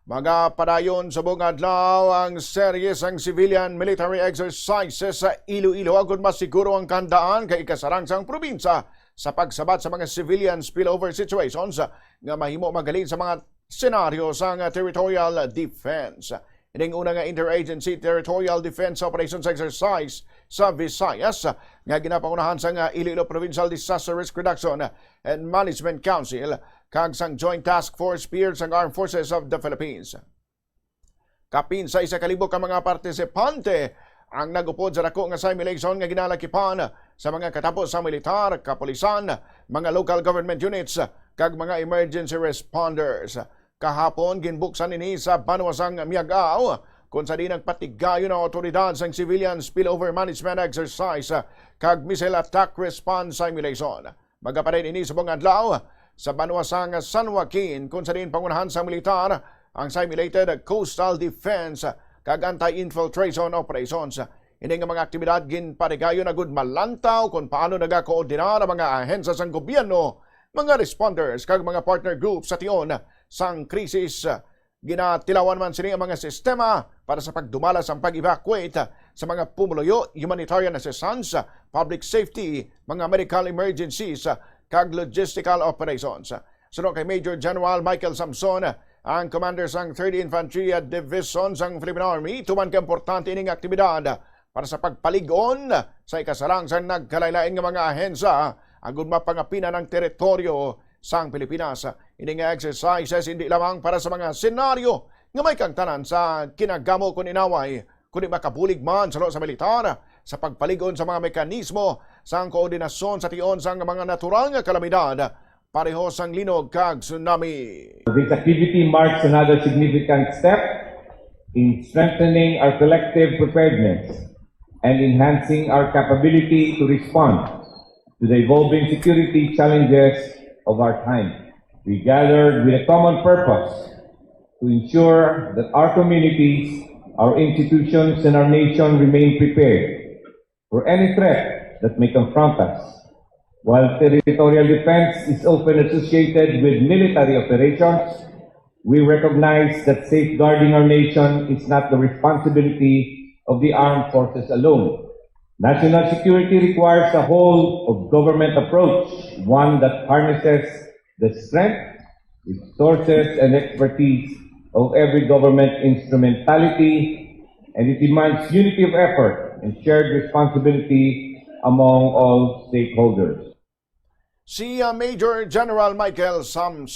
Magapadayon subong adlaw ang serye sang civilian military exercises sa Iloilo agud masiguro ang kandaan kay ikasarang sang probinsya sa pagsabat sa mga civilian spillover situations nga mahimo magaling sa mga senaryo sang territorial defense. Ining una nga interagency territorial defense operations exercise sa Visayas nga ginapangunahan sa Iloilo Provincial Disaster Risk Reduction and Management Council kag sang Joint Task Force peers sang Armed Forces of the Philippines. Kapin sa 1,000 ka mga partisipante ang nagupod sa dako nga simulation nga ginalakipan sa mga katapos sa militar, kapulisan, mga local government units kag mga emergency responders. Kahapon ginbuksan ini sa Banwasang Miagao kung sa di nagpatigayon ang otoridad sang civilian spillover management exercise kag missile attack response simulation. Magaparin ini subong adlaw sa Banwasang San Joaquin kung sa din pangunahan sa militar ang simulated coastal defense kag anti-infiltration operations. Ini nga mga aktibidad ginpatigayon agud malantaw kung paano nagakoordinar ang mga ahensya sang gobyerno, mga responders kag mga partner groups sa tion sang krisis. Ginatilawan man sini ang mga sistema para sa pagdumalas ang pag-evacuate sa mga pumuluyo, humanitarian assistance, public safety, mga medical emergencies, kag logistical operations. Sunod kay Major General Michael Samson, ang commander sang 3rd Infantry Division sang Philippine Army, tuman ka importante ining aktibidad para sa pagpaligon sa ikasarang sang nagkalaylain nga mga ahensya agud mapangapina ng teritoryo sang Pilipinas. Ining exercises hindi lamang para sa mga senaryo nga may kangtanan sa kinagamo kun inaway, kundi makabulig man sa militar sa pagpaligon sa mga mekanismo sang koordinasyon sa tion sang mga natural nga kalamidad, pareho sang linog kag tsunami. This activity marks another significant step in strengthening our collective preparedness and enhancing our capability to respond to the evolving security challenges of our time. We gathered with a common purpose to ensure that our communities, our institutions, and our nation remain prepared for any threat that may confront us. While territorial defense is often associated with military operations, we recognize that safeguarding our nation is not the responsibility of the armed forces alone. National security requires a whole-of-government approach, one that harnesses the strength, resources, and expertise of every government instrumentality, and it demands unity of effort and shared responsibility among all stakeholders. Si Major General Michael Samson.